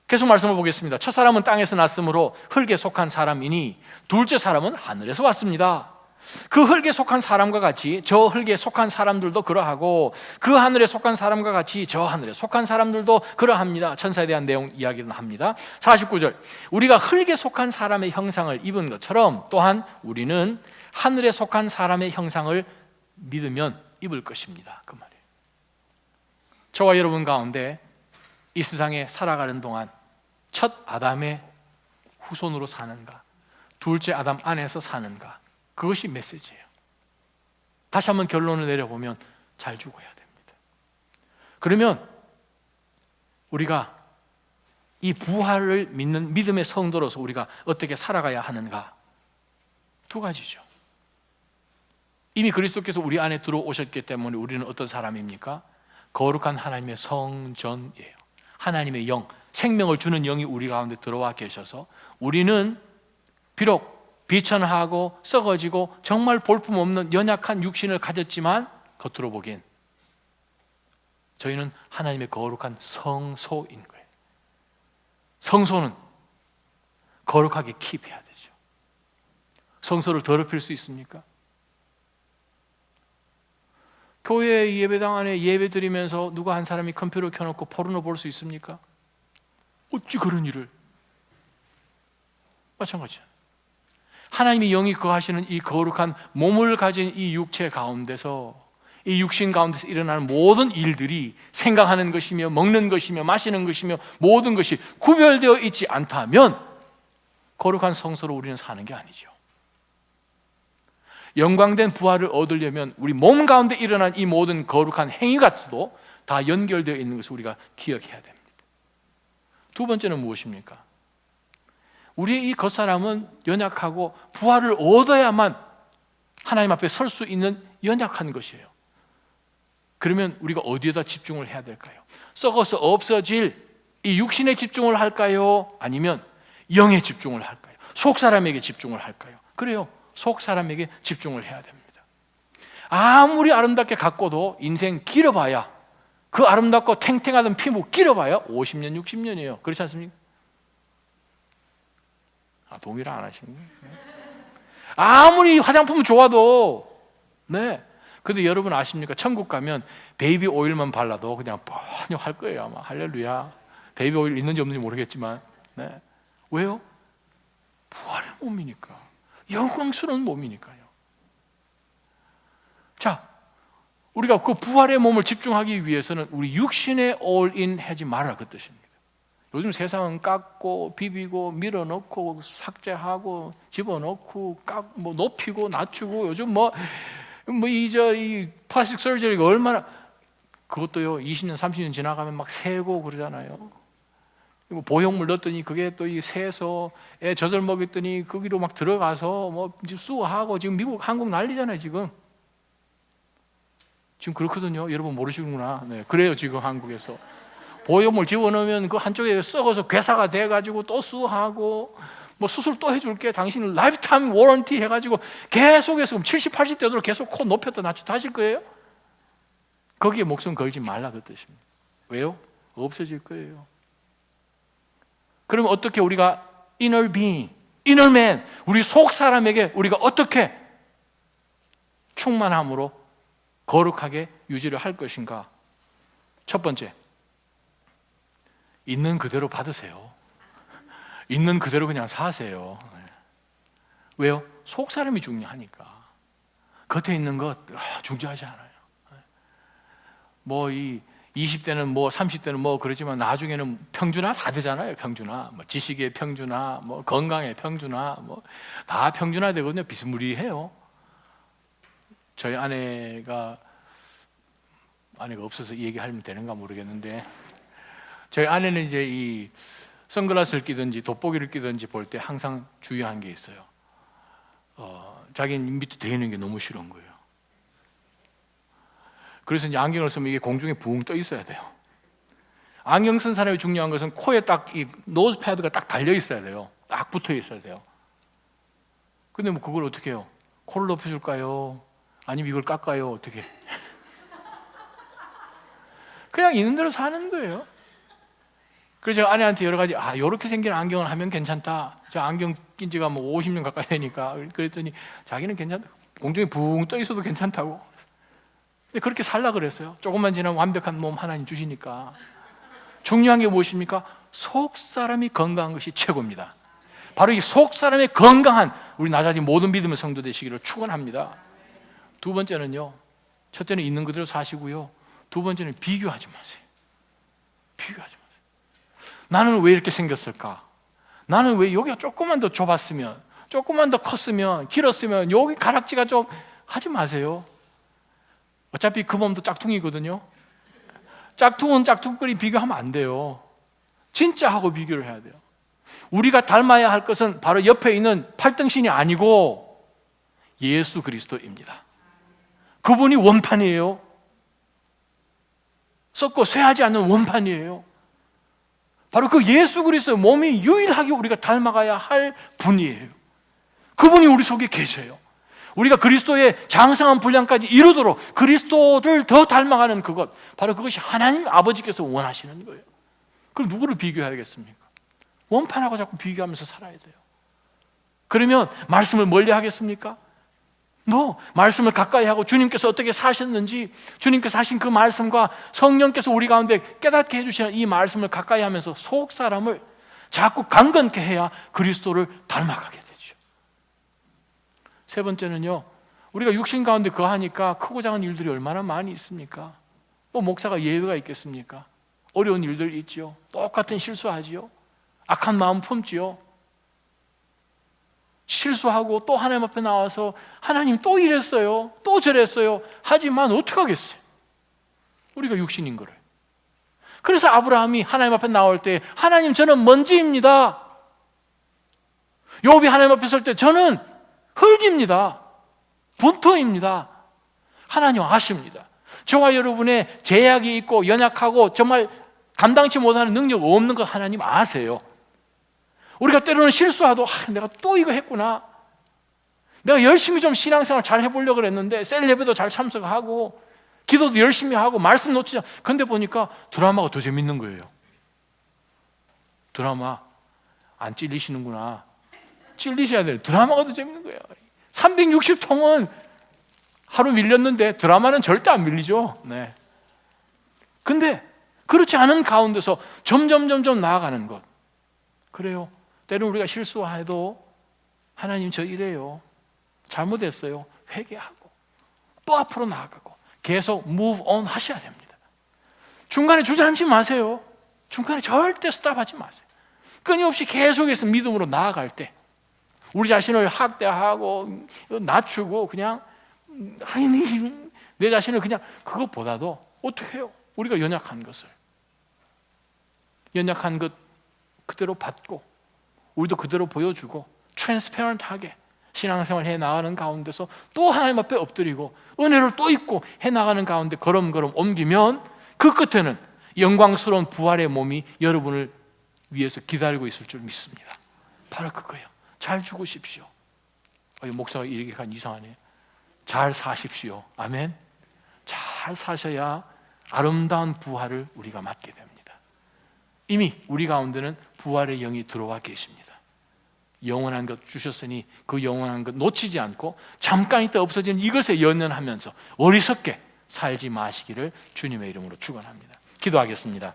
계속 말씀을 보겠습니다. 첫 사람은 땅에서 났으므로 흙에 속한 사람이니 둘째 사람은 하늘에서 왔습니다. 그 흙에 속한 사람과 같이 저 흙에 속한 사람들도 그러하고 그 하늘에 속한 사람과 같이 저 하늘에 속한 사람들도 그러합니다. 천사에 대한 내용 이야기는 합니다. 49절, 우리가 흙에 속한 사람의 형상을 입은 것처럼 또한 우리는 하늘에 속한 사람의 형상을 믿으면 입을 것입니다. 그 말이에요. 저와 여러분 가운데 이 세상에 살아가는 동안 첫 아담의 후손으로 사는가, 둘째 아담 안에서 사는가, 그것이 메시지예요. 다시 한번 결론을 내려보면 잘 죽어야 됩니다. 그러면 우리가 이 부활을 믿는 믿음의 성도로서 우리가 어떻게 살아가야 하는가? 두 가지죠. 이미 그리스도께서 우리 안에 들어오셨기 때문에 우리는 어떤 사람입니까? 거룩한 하나님의 성전이에요. 하나님의 영, 생명을 주는 영이 우리 가운데 들어와 계셔서 우리는 비록 비천하고 썩어지고 정말 볼품없는 연약한 육신을 가졌지만 겉으로 보기엔 저희는 하나님의 거룩한 성소인 거예요. 성소는 거룩하게 킵해야 되죠. 성소를 더럽힐 수 있습니까? 교회 예배당 안에 예배 드리면서 누가 한 사람이 컴퓨터 켜놓고 포르노 볼 수 있습니까? 어찌 그런 일을? 마찬가지야. 하나님의 영이 거하시는 이 거룩한 몸을 가진 이 육체 가운데서, 이 육신 가운데서 일어나는 모든 일들이 생각하는 것이며 먹는 것이며 마시는 것이며 모든 것이 구별되어 있지 않다면 거룩한 성소로 우리는 사는 게 아니죠. 영광된 부활을 얻으려면 우리 몸 가운데 일어난 이 모든 거룩한 행위가도 다 연결되어 있는 것을 우리가 기억해야 됩니다. 두 번째는 무엇입니까? 우리의 이 겉사람은 연약하고 부활을 얻어야만 하나님 앞에 설 수 있는 연약한 것이에요. 그러면 우리가 어디에다 집중을 해야 될까요? 썩어서 없어질 이 육신에 집중을 할까요? 아니면 영에 집중을 할까요? 속사람에게 집중을 할까요? 그래요. 속사람에게 집중을 해야 됩니다. 아무리 아름답게 가꿔도 인생 길어봐야, 그 아름답고 탱탱하던 피부 길어봐야 50년, 60년이에요. 그렇지 않습니까? 동의를 안 하시는 거예요. 아무리 화장품 좋아도, 네. 근데 여러분 아십니까? 천국 가면 베이비 오일만 발라도 그냥 뻔할 거예요. 아마. 할렐루야. 베이비 오일 있는지 없는지 모르겠지만, 네. 왜요? 부활의 몸이니까. 영광스러운 몸이니까요. 자, 우리가 그 부활의 몸을 집중하기 위해서는 우리 육신에 올인 하지 말라, 그 뜻입니다. 요즘 세상은 깎고 비비고 밀어넣고 삭제하고 집어넣고 뭐 높이고 낮추고 요즘 이 플라스틱 서저리가 얼마나, 그것도요 20년 30년 지나가면 막 새고 그러잖아요. 보형물 넣었더니 그게 또 이 새서 애 젖을 먹였더니 거기로 막 들어가서 뭐 쑤하고 지금 미국 한국 난리잖아요. 지금 그렇거든요. 여러분 모르시는구나. 네, 그래요. 지금 한국에서 보형물 집어넣으면 그 한쪽에 썩어서 괴사가 돼가지고 또 쑤하고 뭐 수술 또 해줄게, 당신 라이프타임 워런티 해가지고 계속해서 70, 80대도록 계속 코 높였다 낮췄다 하실 거예요? 거기에 목숨 걸지 말라, 그 뜻입니다. 왜요? 없어질 거예요. 그러면 어떻게 우리가 inner being, inner man, 우리 속 사람에게 우리가 어떻게 충만함으로 거룩하게 유지를 할 것인가? 첫 번째, 있는 그대로 받으세요. 있는 그대로 그냥 사세요. 왜요? 속 사람이 중요하니까. 겉에 있는 것 중요하지 않아요. 뭐 이 20대는 뭐 30대는 뭐 그러지만 나중에는 평준화 다 되잖아요. 평준화, 뭐 지식의 평준화, 뭐 건강의 평준화, 뭐 다 평준화 되거든요. 비스무리해요. 저희 아내가 없어서 이 얘기하면 되는가 모르겠는데, 저희 아내는 이제 이 선글라스를 끼든지 돋보기를 끼든지 볼 때 항상 주의한 게 있어요. 자기는 밑에 대 있는 게 너무 싫은 거예요. 그래서 이제 안경을 쓰면 이게 공중에 붕 떠 있어야 돼요. 안경 쓴 사람이 중요한 것은 코에 딱 이 노즈 패드가 딱 달려 있어야 돼요. 딱 붙어 있어야 돼요. 근데 뭐 그걸 어떻게 해요? 코를 높여줄까요? 아니면 이걸 깎아요? 어떻게? 그냥 있는 대로 사는 거예요. 그래서 제가 아내한테 여러 가지 이렇게 생긴 안경을 하면 괜찮다. 저 안경 낀 지가 뭐 50년 가까이 되니까 그랬더니 자기는 괜찮다. 공중에 붕 떠 있어도 괜찮다고. 근데 그렇게 살라 그랬어요. 조금만 지나면 완벽한 몸 하나님 주시니까. 중요한 게 무엇입니까? 속 사람이 건강한 것이 최고입니다. 바로 이 속 사람의 건강한 우리 낮아진 모든 믿음의 성도 되시기를 축원합니다. 두 번째는요, 첫째는 있는 그대로 사시고요, 두 번째는 비교하지 마세요. 비교하지 마세요. 나는 왜 이렇게 생겼을까? 나는 왜 여기가 조금만 더 좁았으면, 조금만 더 컸으면, 길었으면, 여기 가락지가 좀 하지 마세요. 어차피 그 몸도 짝퉁이거든요. 짝퉁은 짝퉁끼리 비교하면 안 돼요. 진짜하고 비교를 해야 돼요. 우리가 닮아야 할 것은 바로 옆에 있는 팔등신이 아니고 예수 그리스도입니다. 그분이 원판이에요. 썩고 쇠하지 않는 원판이에요. 바로 그 예수 그리스도의 몸이 유일하게 우리가 닮아가야 할 분이에요. 그분이 우리 속에 계셔요. 우리가 그리스도의 장성한 분량까지 이루도록 그리스도를 더 닮아가는 그것, 바로 그것이 하나님 아버지께서 원하시는 거예요. 그럼 누구를 비교해야겠습니까? 원판하고 자꾸 비교하면서 살아야 돼요. 그러면 말씀을 멀리 하겠습니까? 말씀을 가까이 하고 주님께서 어떻게 사셨는지, 주님께서 하신 그 말씀과 성령께서 우리 가운데 깨닫게 해주시는 이 말씀을 가까이 하면서 속 사람을 자꾸 강건케 해야 그리스도를 닮아가게 되죠. 세 번째는요, 우리가 육신 가운데 거하니까 크고 작은 일들이 얼마나 많이 있습니까? 목사가 예외가 있겠습니까? 어려운 일들이 있지요. 똑같은 실수하지요. 악한 마음 품지요. 실수하고 또 하나님 앞에 나와서 하나님 또 이랬어요, 또 저랬어요 하지만 어떡하겠어요? 우리가 육신인 거를. 그래서 아브라함이 하나님 앞에 나올 때 하나님 저는 먼지입니다. 욥이 하나님 앞에 설 때 저는 흙입니다, 분토입니다. 하나님 아십니다. 저와 여러분의 제약이 있고 연약하고 정말 감당치 못하는 능력 없는 것 하나님 아세요. 우리가 때로는 실수하도 내가 또 이거 했구나, 내가 열심히 좀 신앙생활 잘 해보려고 그랬는데 셀 예배도 잘 참석하고 기도도 열심히 하고 말씀 놓치자. 그런데 보니까 드라마가 더 재밌는 거예요. 드라마 안 찔리시는구나. 찔리셔야 돼요. 드라마가 더 재밌는 거예요. 360통은 하루 밀렸는데 드라마는 절대 안 밀리죠. 네. 근데 그렇지 않은 가운데서 점점 나아가는 것. 그래요. 때로는 우리가 실수해도 하나님 저 이래요, 잘못했어요, 회개하고 또 앞으로 나아가고 계속 move on 하셔야 됩니다. 중간에 주저앉지 마세요. 중간에 절대 스탑하지 마세요. 끊임없이 계속해서 믿음으로 나아갈 때 우리 자신을 학대하고 낮추고 그냥 내 자신을 그냥, 그것보다도 어떻게 해요? 우리가 연약한 것을, 연약한 것 그대로 받고 우리도 그대로 보여주고 트랜스페런트하게 신앙생활 해나가는 가운데서 또 하나님 앞에 엎드리고 은혜를 또 입고 해나가는 가운데 걸음걸음 옮기면 그 끝에는 영광스러운 부활의 몸이 여러분을 위해서 기다리고 있을 줄 믿습니다. 바로 그거예요. 잘 죽으십시오. 목사가 이렇게 간 이상하네. 잘 사십시오. 아멘. 잘 사셔야 아름다운 부활을 우리가 맞게 됩니다. 이미 우리 가운데는 부활의 영이 들어와 계십니다. 영원한 것 주셨으니 그 영원한 것 놓치지 않고 잠깐 있다 없어지는 이것에 연연하면서 어리석게 살지 마시기를 주님의 이름으로 축원합니다. 기도하겠습니다.